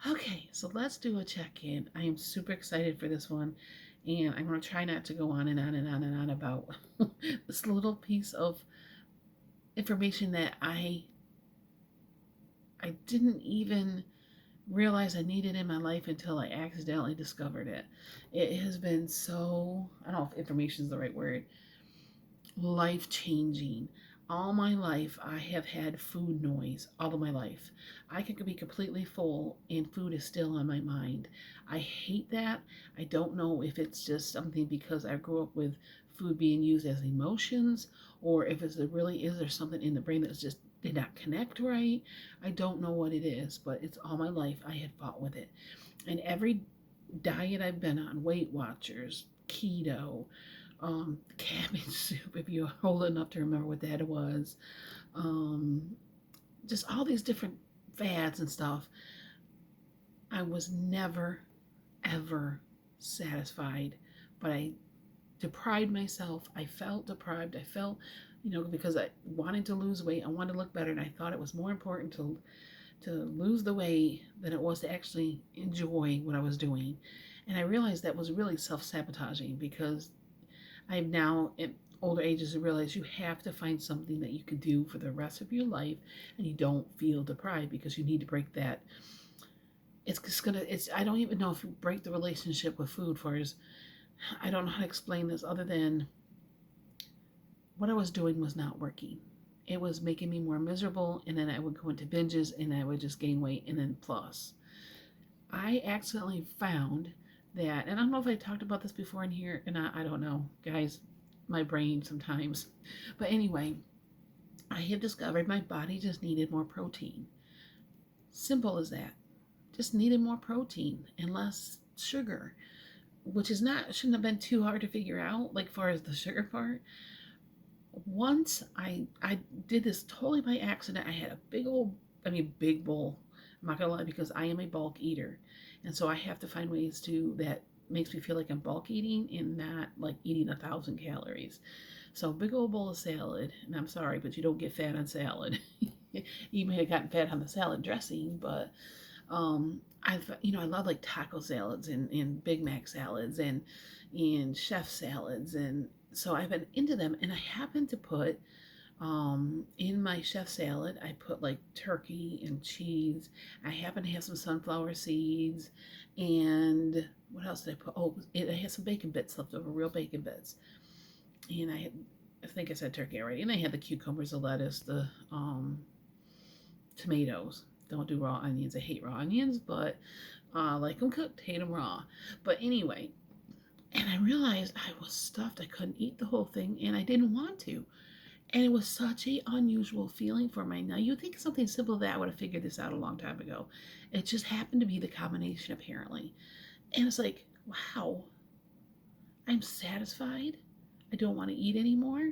Okay, so let's do a check-in. I am super excited for this one, and I'm going to try not to go on and on and on and on about this little piece of information that I didn't even realize I needed in my life until I accidentally discovered it. It has been so, I don't know if information is the right word, life changing. All my life, I have had food noise all of my life. I could be completely full and food is still on my mind. I hate that. I don't know if it's just something because I grew up with food being used as emotions or if it's really is there something in the brain that's just did not connect right. I don't know what it is, but it's all my life I had fought with it. And every diet I've been on, Weight Watchers, keto, cabbage soup, if you're old enough to remember what that was. Um, just all these different fads and stuff. I was never, ever satisfied, but I deprived myself. I felt deprived. I felt, because I wanted to lose weight, I wanted to look better, and I thought it was more important to lose the weight than it was to actually enjoy what I was doing. And I realized that was really self sabotaging because I've now at older ages realized you have to find something that you can do for the rest of your life and you don't feel deprived because you need to break that. It's just gonna it's I don't even know if you break the relationship with food for as I don't know how to explain this other than what I was doing was not working. It was making me more miserable and then I would go into binges and I would just gain weight and then plus. I accidentally found that, and I don't know if I talked about this before in here, and I don't know, guys, my brain sometimes. But anyway, I have discovered my body just needed more protein. Simple as that. Just needed more protein and less sugar, which is not shouldn't have been too hard to figure out. Like far as the sugar part, once I did this totally by accident. I had a big bowl. I'm not gonna lie because I am a bulk eater, and so I have to find ways to that makes me feel like I'm bulk eating and not like eating 1,000 calories. So big old bowl of salad, and I'm sorry, but you don't get fat on salad. You may have gotten fat on the salad dressing, but I love like taco salads and Big Mac salads and chef salads, and so I've been into them, and I happen to put in my chef salad, I put like turkey and cheese. I happen to have some sunflower seeds, and what else did I put? Oh, I had some bacon bits left over, real bacon bits, and I think I said turkey already, and I had the cucumbers, the lettuce, the tomatoes. Don't do raw onions. I hate raw onions, but like them cooked, hate them raw. But anyway, and I realized I was stuffed. I couldn't eat the whole thing, and I didn't want to. And it was such a unusual feeling for me. Now you think something simple that I would have figured this out a long time ago. It just happened to be the combination apparently. And it's like, wow, I'm satisfied. I don't want to eat anymore.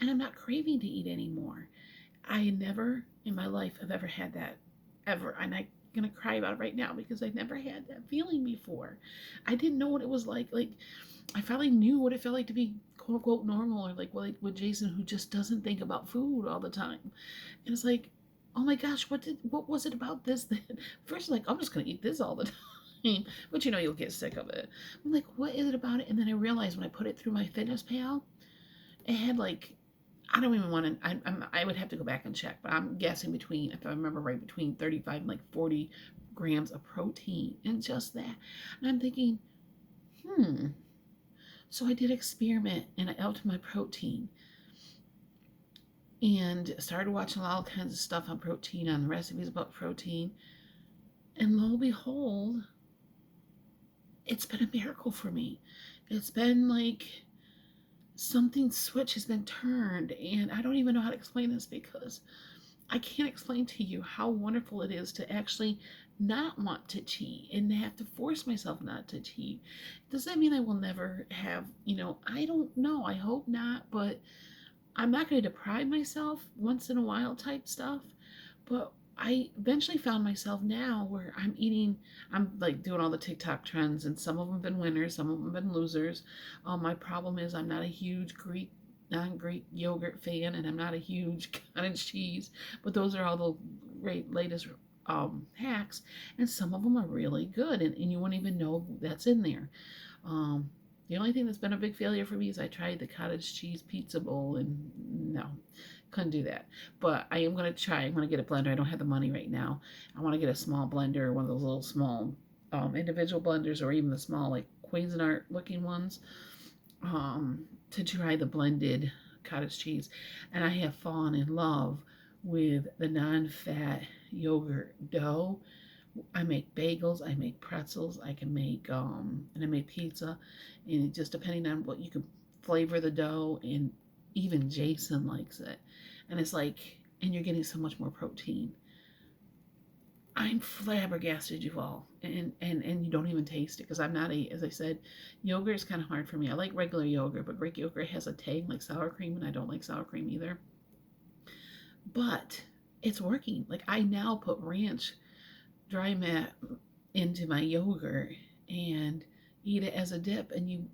And I'm not craving to eat anymore. I never in my life have ever had that ever. And I'm gonna cry about it right now because I never had that feeling before. I didn't know what it was like. Like I finally knew what it felt like to be quote unquote normal or like with Jason who just doesn't think about food all the time. And it's like, oh my gosh, what was it about this that first like I'm just gonna eat this all the time. But you'll get sick of it. I'm like, what is it about it? And then I realized when I put it through my Fitness Pal, it had like I don't even want to. I would have to go back and check, but I'm guessing between, if I remember right, between 35 and like 40 grams of protein and just that. And I'm thinking, hmm. So I did experiment and I upped my protein and started watching all kinds of stuff on protein, on the recipes about protein. And lo and behold, it's been a miracle for me. It's been like something switch has been turned, and I don't even know how to explain this because I can't explain to you how wonderful it is to actually not want to cheat and have to force myself not to cheat. Does that mean I will never have, I don't know. I hope not, but I'm not going to deprive myself once in a while type stuff. But I eventually found myself now where I'm like doing all the TikTok trends, and some of them have been winners, some of them have been losers. My problem is I'm not a huge non-Greek yogurt fan, and I'm not a huge cottage cheese, but those are all the latest hacks, and some of them are really good, and you won't even know that's in there. Um, the only thing that's been a big failure for me is I tried the cottage cheese pizza bowl, and no, couldn't do that. But I am going to try. I'm going to get a blender. I don't have the money right now. I want to get a small blender, one of those little small individual blenders, or even the small like Cuisinart looking ones, to try the blended cottage cheese. And I have fallen in love with the non-fat yogurt dough. I make bagels, I make pretzels, I can make and I make pizza, and just depending on what you can flavor the dough, and even Jason likes it. And it's like, and you're getting so much more protein. I'm flabbergasted, you all, and you don't even taste it, because I'm not a, as I said, yogurt is kind of hard for me. I like regular yogurt, but Greek yogurt has a tang like sour cream, and I don't like sour cream either. But it's working. Like, I now put ranch dry mat into my yogurt and eat it as a dip, and you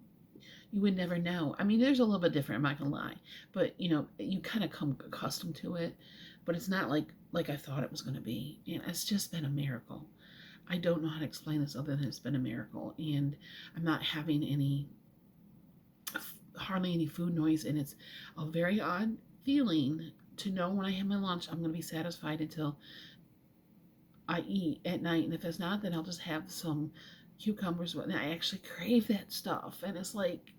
would never know. I mean, there's a little bit different, I'm not gonna lie, but you kind of come accustomed to it, but it's not like I thought it was gonna be, and it's just been a miracle. I don't know how to explain this other than it's been a miracle, and I'm not having hardly any food noise, and it's a very odd feeling to know when I have my lunch I'm gonna be satisfied until I eat at night, and if it's not, then I'll just have some cucumbers. And I actually crave that stuff, and it's like,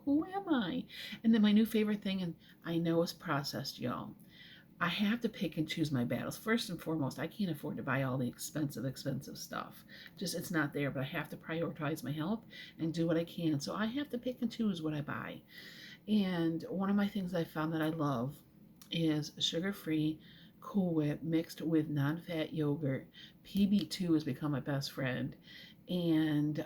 who am I? And then my new favorite thing, and I know it's processed, y'all. I have to pick and choose my battles. First and foremost, I can't afford to buy all the expensive stuff. Just, it's not there, but I have to prioritize my health and do what I can. So I have to pick and choose what I buy. And one of my things I found that I love is sugar-free Cool Whip mixed with non-fat yogurt. PB2 has become my best friend, and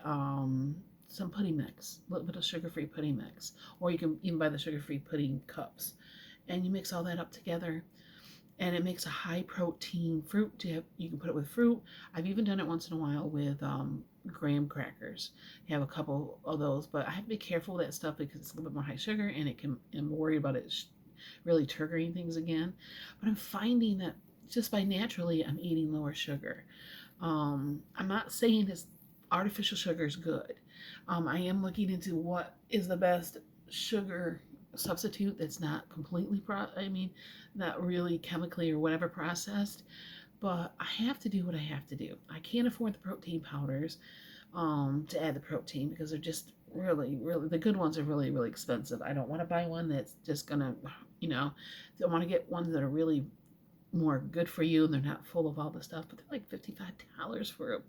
some pudding mix, a little bit of sugar-free pudding mix, or you can even buy the sugar-free pudding cups, and you mix all that up together, and it makes a high-protein fruit dip. You can put it with fruit. I've even done it once in a while with graham crackers. I have a couple of those, but I have to be careful with that stuff because it's a little bit more high sugar, and I'm worried about it really triggering things again. But I'm finding that just by naturally, I'm eating lower sugar. I'm not saying this artificial sugar is good. I am looking into what is the best sugar substitute that's not completely not really chemically or whatever processed. But I have to do what I have to do. I can't afford the protein powders to add the protein, because they're just really, the good ones are really expensive. I don't want to buy one that's just gonna, I want to get ones that are really more good for you, and they're not full of all the stuff, but they're like $55 for a,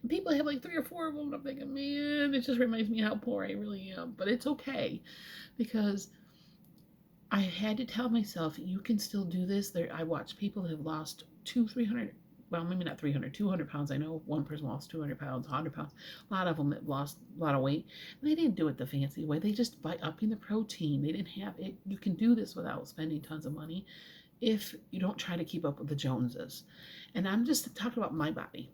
and people have like 3 or 4 of them, and I'm thinking, man, it just reminds me how poor I really am. But it's okay, because I had to tell myself, you can still do this. I watch people that have lost 300, well, maybe not 300, 200 pounds. I know one person lost 200 pounds, 100 pounds. A lot of them that lost a lot of weight. And they didn't do it the fancy way. They just, by upping the protein, they didn't have it. You can do this without spending tons of money if you don't try to keep up with the Joneses. And I'm just talking about my body.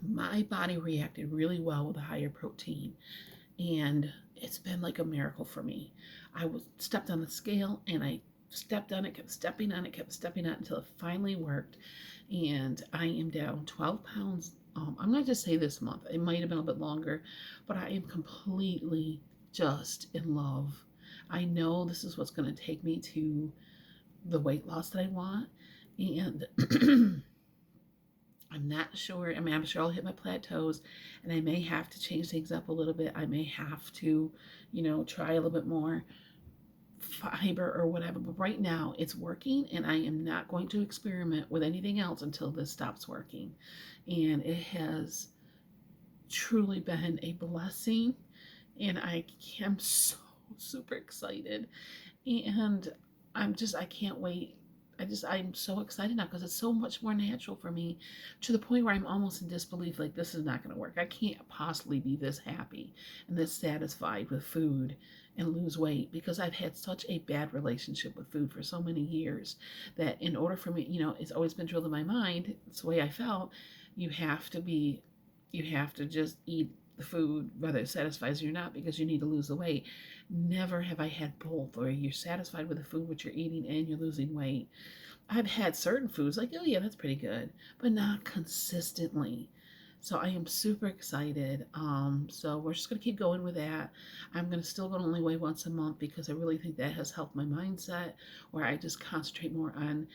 My body reacted really well with a higher protein, and it's been like a miracle for me. I was stepped on the scale, and I stepped on it, kept stepping on it, kept stepping on it until it finally worked, and I am down 12 pounds. I'm going to just say this month. It might have been a bit longer, but I am completely just in love. I know this is what's going to take me to the weight loss that I want, and I'm not sure. I mean, I'm sure I'll hit my plateaus, and I may have to change things up a little bit. I may have to, try a little bit more fiber or whatever. But right now, it's working, and I am not going to experiment with anything else until this stops working. And it has truly been a blessing, and I am so super excited, and I can't wait. I'm so excited now because it's so much more natural for me, to the point where I'm almost in disbelief, like, this is not going to work. I can't possibly be this happy and this satisfied with food and lose weight, because I've had such a bad relationship with food for so many years, that in order for me, it's always been drilled in my mind, it's the way I felt, you have to just eat the food, whether it satisfies you or not, because you need to lose the weight. Never have I had both, or you're satisfied with the food what you're eating and you're losing weight. I've had certain foods like, oh yeah, that's pretty good, but not consistently. So I am super excited. So we're just gonna keep going with that. I'm gonna still go only weigh once a month because I really think that has helped my mindset, where I just concentrate more on,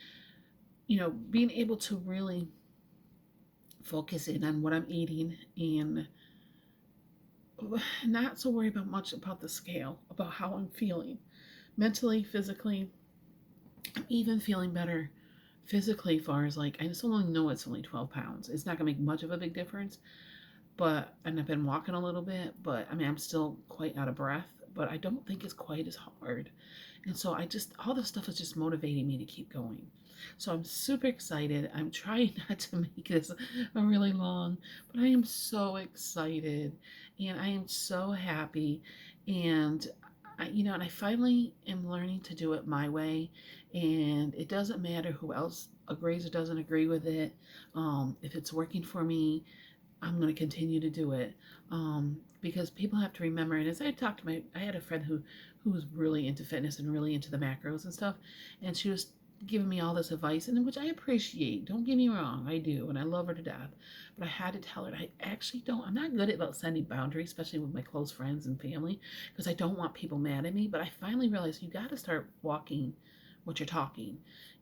being able to really focus in on what I'm eating and not so worry about much about the scale, about how I'm feeling mentally, physically. I'm even feeling better physically, far as like, I just only know it's only 12 pounds. It's not gonna make much of a big difference, and I've been walking a little bit, but I mean, I'm still quite out of breath, but I don't think it's quite as hard. And so all this stuff is just motivating me to keep going. So I'm super excited. I'm trying not to make this a really long, but I am so excited and I am so happy. And and I finally am learning to do it my way. And it doesn't matter who else agrees or doesn't agree with it. If it's working for me, I'm going to continue to do it, because people have to remember. And as I had a friend who was really into fitness and really into the macros and stuff, and she was giving me all this advice, and which I appreciate. Don't get me wrong, I do, and I love her to death. But I had to tell her I actually don't. I'm not good at about setting boundaries, especially with my close friends and family, because I don't want people mad at me. But I finally realized you got to start walking what you're talking.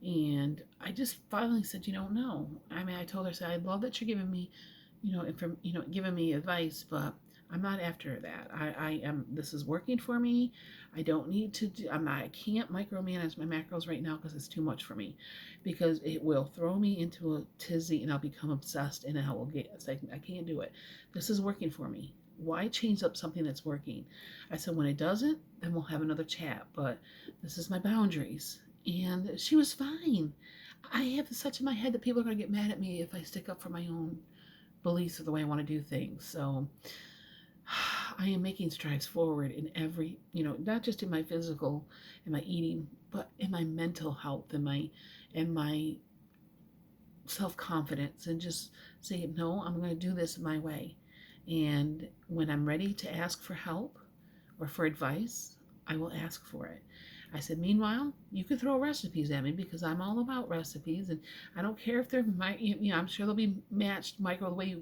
And I just finally said, no. I mean, I told her, I said, I love that you're giving me giving me advice, but I'm not after that. I am. This is working for me. I don't need to do. I can't micromanage my macros right now because it's too much for me, because it will throw me into a tizzy and I'll become obsessed and I will get. It's like I can't do it. This is working for me. Why change up something that's working? I said when it doesn't, then we'll have another chat. But this is my boundaries, and she was fine. I have such in my head that people are going to get mad at me if I stick up for my own beliefs of the way I want to do things. So I am making strides forward in every, not just in my physical and my eating, but in my mental health and my self-confidence, and just say, no, I'm going to do this my way. And when I'm ready to ask for help or for advice, I will ask for it. I said, meanwhile, you can throw recipes at me because I'm all about recipes, and I don't care if they're I'm sure they'll be matched micro the way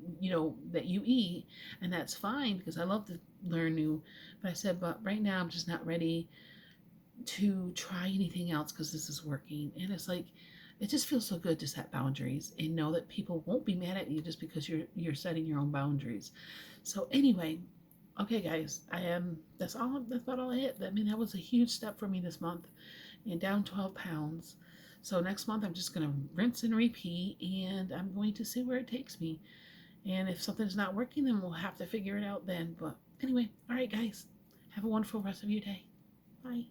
that you eat, and that's fine because I love to learn new. But I said, but right now I'm just not ready to try anything else because this is working, and it's like it just feels so good to set boundaries and know that people won't be mad at you just because you're setting your own boundaries. So anyway, okay, guys, that's all. That's about all I hit. I mean, that was a huge step for me this month, and down 12 pounds. So next month, I'm just gonna rinse and repeat, and I'm going to see where it takes me. And if something's not working, then we'll have to figure it out then. But anyway, all right, guys, have a wonderful rest of your day. Bye.